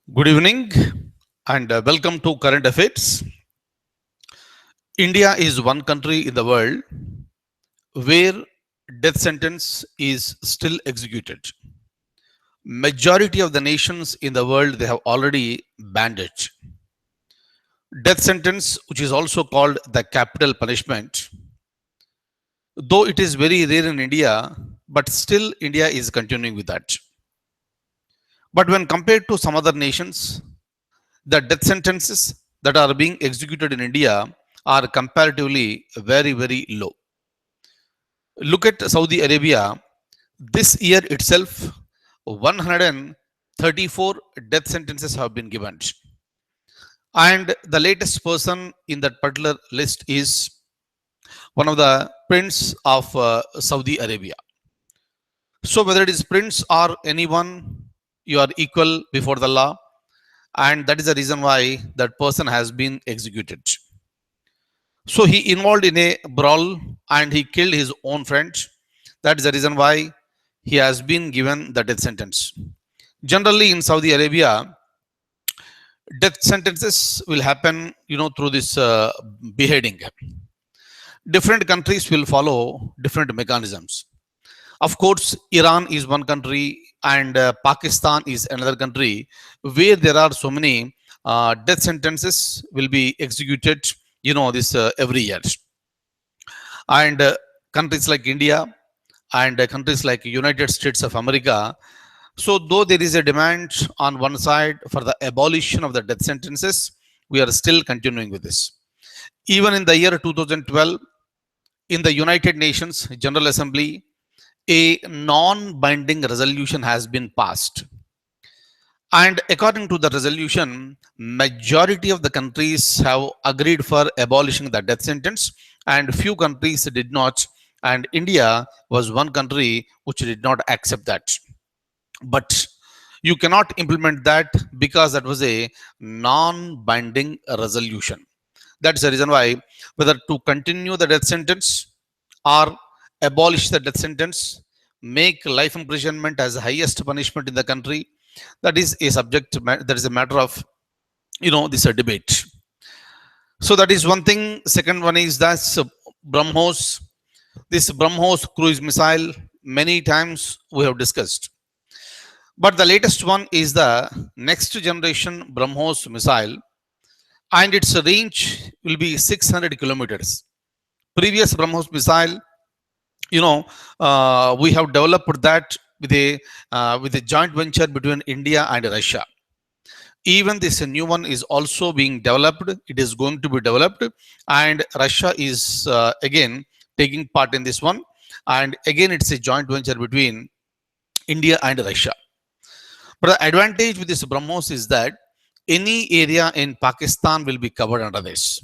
Good evening and welcome to Current Affairs. India is one country in the world where death sentence is still executed. Majority of the nations in the world they have already banned it. Death sentence, which is also called the capital punishment, though it is very rare in India, but still India is continuing with that. But when compared to some other nations, the death sentences that are being executed in India are comparatively very low. Look at Saudi Arabia. This year itself, 134 death sentences have been given. And the latest person in that particular list is one of the prince of Saudi Arabia. So whether it is prince or anyone, you are equal before the law. And that is the reason why that person has been executed. So he involved in a brawl and he killed his own friend. That is the reason why he has been given the death sentence. Generally in Saudi Arabia, death sentences will happen, through this beheading. Different countries will follow different mechanisms. Of course, Iran is one country and Pakistan is another country where there are so many death sentences will be executed, this every year. And countries like India and countries like United States of America. So though there is a demand on one side for the abolition of the death sentences, we are still continuing with this. Even in the year 2012, in the United Nations General Assembly, a non-binding resolution has been passed. And according to the resolution, majority of the countries have agreed for abolishing the death sentence and few countries did not. And India was one country which did not accept that. But you cannot implement that because that was a non-binding resolution. That's the reason why whether to continue the death sentence or abolish the death sentence, make life imprisonment as the highest punishment in the country, that is a subject, that is a matter of, this debate. So that is one thing. Second one is that BrahMos, this BrahMos cruise missile, many times we have discussed. But the latest one is the next generation BrahMos missile, and its range will be 600 kilometers. Previous BrahMos missile, we have developed that with a joint venture between India and Russia. Even this new one is also being developed. It is going to be developed, and Russia is again taking part in this one. And again, it's a joint venture between India and Russia. But the advantage with this BrahMos is that any area in Pakistan will be covered under this.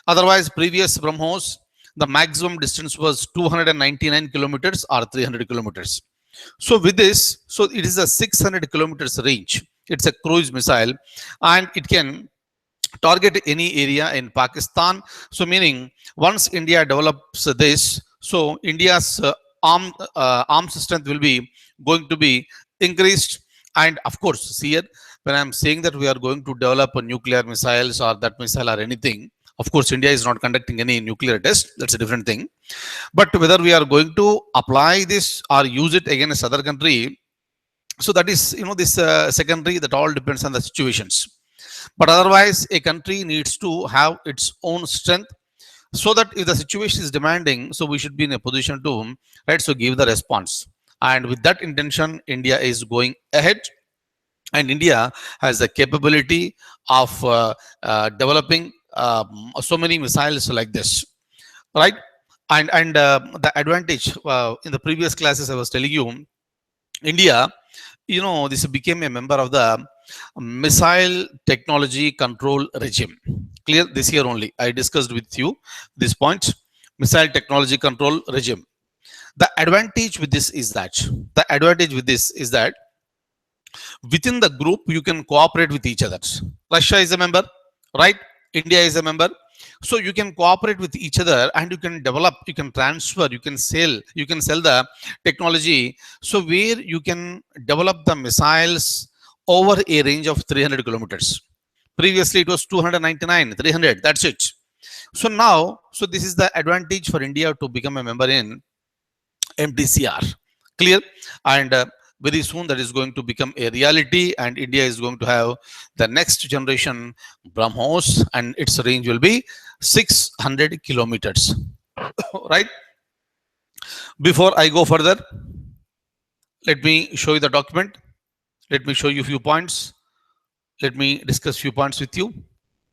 Otherwise, previous BrahMos, the maximum distance was 299 kilometers or 300 kilometers. So with this, so it is a 600 kilometers range. It's a cruise missile and it can target any area in Pakistan. So meaning once India develops this, so India's arms strength will be going to be increased. And of course, here when I'm saying that we are going to develop a nuclear missiles or that missile or anything, of course, India is not conducting any nuclear test. That's a different thing. But whether we are going to apply this or use it against other country, so that is, this secondary, that all depends on the situations. But otherwise, a country needs to have its own strength so that if the situation is demanding, so we should be in a position to, right, so give the response. And with that intention, India is going ahead. And India has the capability of developing so many missiles like this, right? And the advantage in the previous classes I was telling you, India, this became a member of the missile technology control regime. Clear? This year only I discussed with you this point, missile technology control regime. The advantage with this is that within the group you can cooperate with each other. Russia is a member, right? India is a member. So you can cooperate with each other and you can develop, you can transfer, you can sell the technology. So where you can develop the missiles over a range of 300 kilometers. Previously, it was 299, 300. That's it. So now, so this is the advantage for India to become a member in MTCR. Clear? And very soon that is going to become a reality, and India is going to have the next generation BrahMos, and its range will be 600 kilometers. Right? Before I go further, let me show you the document. Let me show you a few points. Let me discuss few points with you.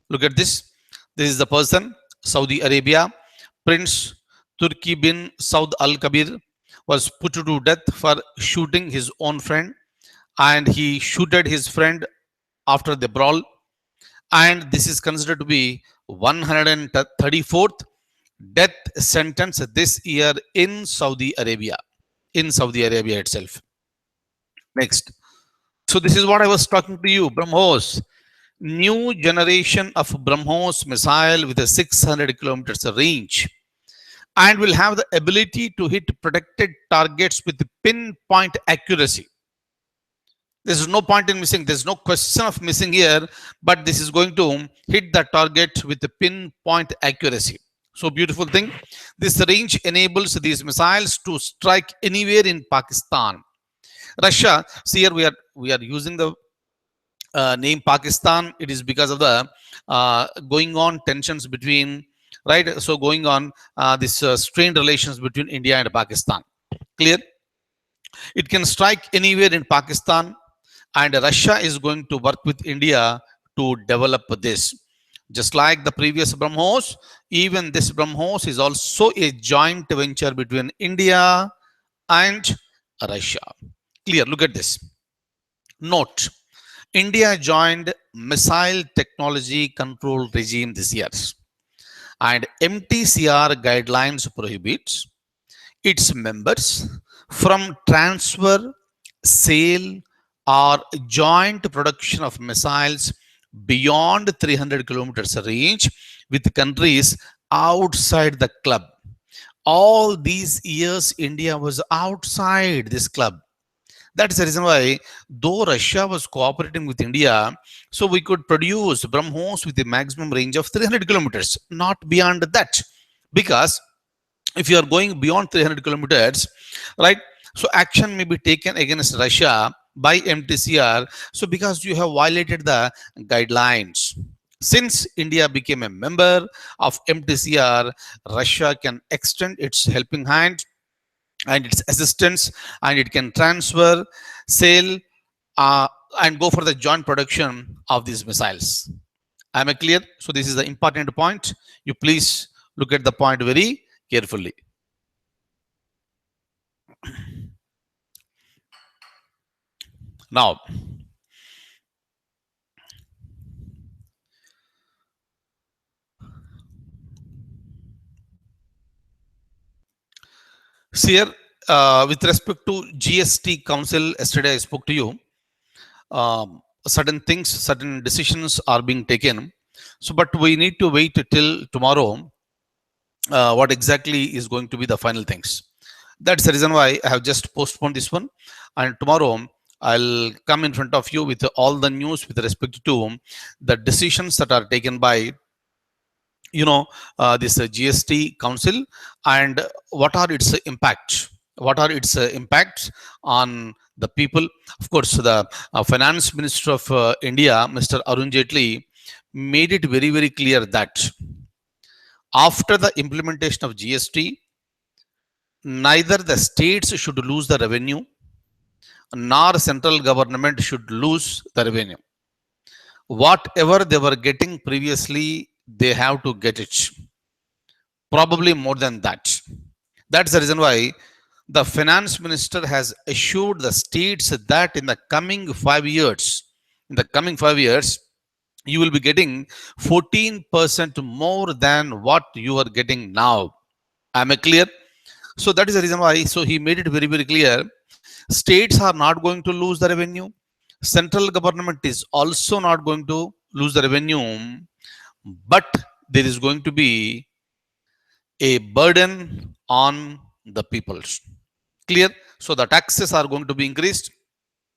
Look at this. This is the person, Saudi Arabia. Prince Turki bin Saud Al Kabir was put to death for shooting his own friend, and he shooted his friend after the brawl. And this is considered to be 134th death sentence this year in Saudi Arabia. In Saudi Arabia itself. Next. So this is what I was talking to you, BrahMos. New generation of BrahMos missile with a 600 kilometers range, and will have the ability to hit protected targets with pinpoint accuracy. There's no point in missing. There's no question of missing here, but this is going to hit the target with the pinpoint accuracy. So beautiful thing. This range enables these missiles to strike anywhere in Pakistan. Russia, see here we are using the name Pakistan. It is because of the going on tensions between, right? So going on this strained relations between India and Pakistan. Clear? It can strike anywhere in Pakistan, and Russia is going to work with India to develop this. Just like the previous BrahMos, even this BrahMos is also a joint venture between India and Russia. Clear? Look at this. Note, India joined Missile Technology Control Regime this year, and MTCR guidelines prohibits its members from transfer, sale, or joint production of missiles beyond 300 kilometers range with countries outside the club. All these years, India was outside this club. That is the reason why, though Russia was cooperating with India, so we could produce BrahMos with a maximum range of 300 kilometers, not beyond that. Because if you are going beyond 300 kilometers, right, so action may be taken against Russia by MTCR. So because you have violated the guidelines. Since India became a member of MTCR, Russia can extend its helping hand and its assistance, and it can transfer, sell, and go for the joint production of these missiles. Am I clear? So this is the important point. You please look at the point very carefully. Now, see here, with respect to GST Council, yesterday I spoke to you. Certain things, certain decisions are being taken. So, but we need to wait till tomorrow. What exactly is going to be the final things? That's the reason why I have just postponed this one, and tomorrow I'll come in front of you with all the news with respect to the decisions that are taken by this GST Council, and what are its impacts. What are its impacts on the people? Of course, the Finance Minister of India, Mr. Arun Jaitley, made it very, very clear that after the implementation of GST, neither the states should lose the revenue, nor central government should lose the revenue. Whatever they were getting previously, they have to get it. Probably more than that. That's the reason why the finance minister has assured the states that in the coming 5 years, you will be getting 14% more than what you are getting now. Am I clear? So that is the reason why. So he made it very, very clear. States are not going to lose the revenue. Central government is also not going to lose the revenue, but there is going to be a burden on the people. Clear? So the taxes are going to be increased.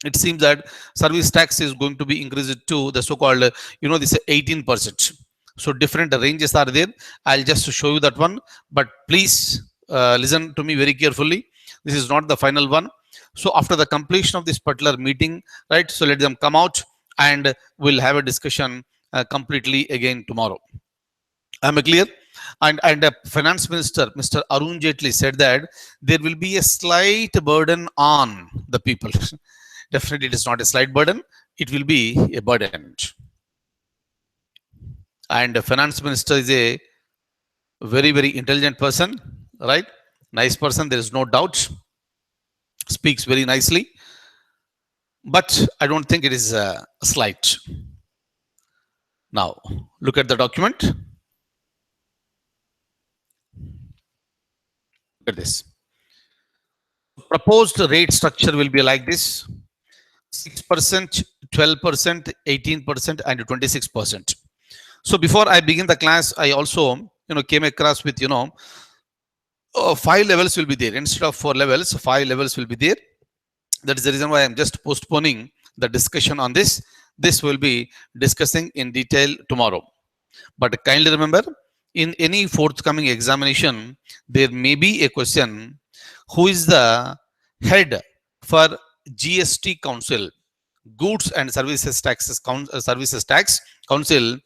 it seems that service tax is going to be increased to the so-called, this 18%. So different ranges are there. I'll just show you that one, but please listen to me very carefully. This is not the final one. So after the completion of this particular meeting, right, so let them come out and we'll have a discussion completely again tomorrow. Am I clear? And Finance Minister Mr. Arun Jaitley said that there will be a slight burden on the people. Definitely, it is not a slight burden; it will be a burden. And the Finance Minister is a very intelligent person, right? Nice person. There is no doubt. Speaks very nicely, but I don't think it is a slight. Now, look at the document. Look at this. Proposed rate structure will be like this: 6%, 12%, 18%, and 26%. So before I begin the class, I also came across with 5 levels will be there instead of 4 levels. 5 levels will be there. That is the reason why I'm just postponing the discussion on this. This will be discussing in detail tomorrow. But kindly remember, in any forthcoming examination, there may be a question: who is the head for GST Council, Goods and Services Tax Council?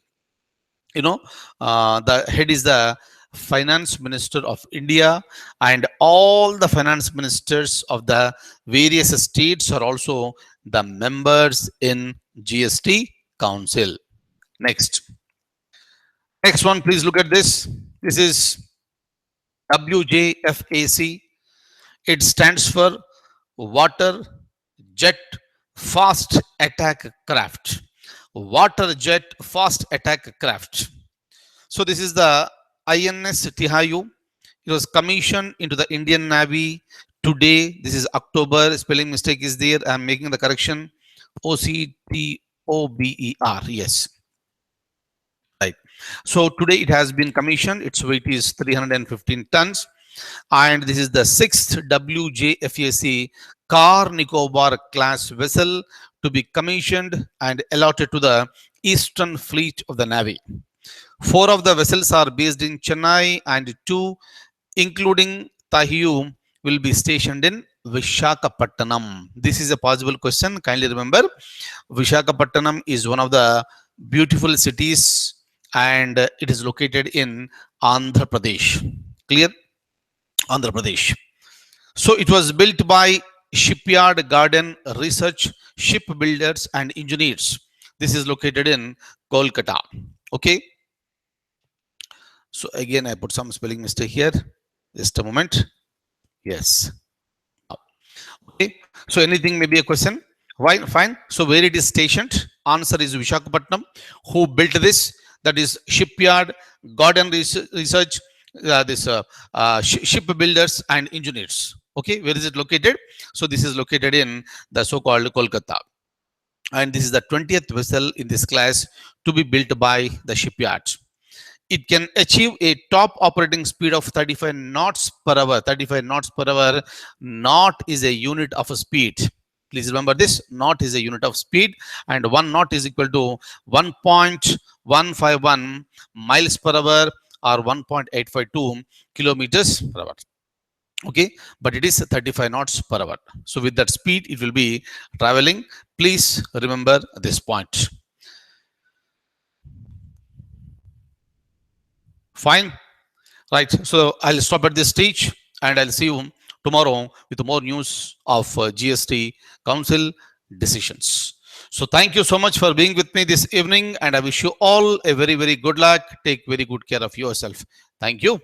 The head is the Finance Minister of India, and all the finance ministers of the various states are also the members in GST Council. Next one, please look at this. This is WJFAC. It stands for Water Jet Fast Attack Craft. Water Jet Fast Attack Craft. So this is the INS Tihayu. It was commissioned into the Indian Navy today. This is October. Spelling mistake is there. I'm making the correction. OCTOBER. Yes. Right. So today it has been commissioned. Its weight is 315 tons. And this is the 6th WJFAC Car Nicobar class vessel to be commissioned and allotted to the Eastern Fleet of the Navy. 4 of the vessels are based in Chennai and 2, including Tahiyu, will be stationed in Visakhapatnam. This is a possible question. Kindly remember, Visakhapatnam is one of the beautiful cities and it is located in Andhra Pradesh. Clear? Andhra Pradesh. So it was built by Shipyard Garden Research Shipbuilders and Engineers. This is located in Kolkata. Okay. So again, I put some spelling mistake here. Just a moment. Yes. Okay. So anything may be a question. Why? Fine. So where it is stationed? Answer is Visakhapatnam. Who built this? That is Shipyard Garden Research. Shipbuilders and Engineers. Okay, where is it located? So this is located in the so-called Kolkata, and this is the 20th vessel in this class to be built by the shipyard. It can achieve a top operating speed of 35 knots per hour. 35 knots per hour. Knot is a unit of a speed. Please remember this. Knot is a unit of speed, and 1 knot is equal to 1.151 miles per hour, or 1.852 kilometers per hour. Okay, but it is 35 knots per hour. So with that speed, it will be traveling. Please remember this point. Fine. Right. So I'll stop at this stage and I'll see you tomorrow with more news of GST Council decisions. So thank you so much for being with me this evening, and I wish you all a very good luck. Take very good care of yourself. Thank you.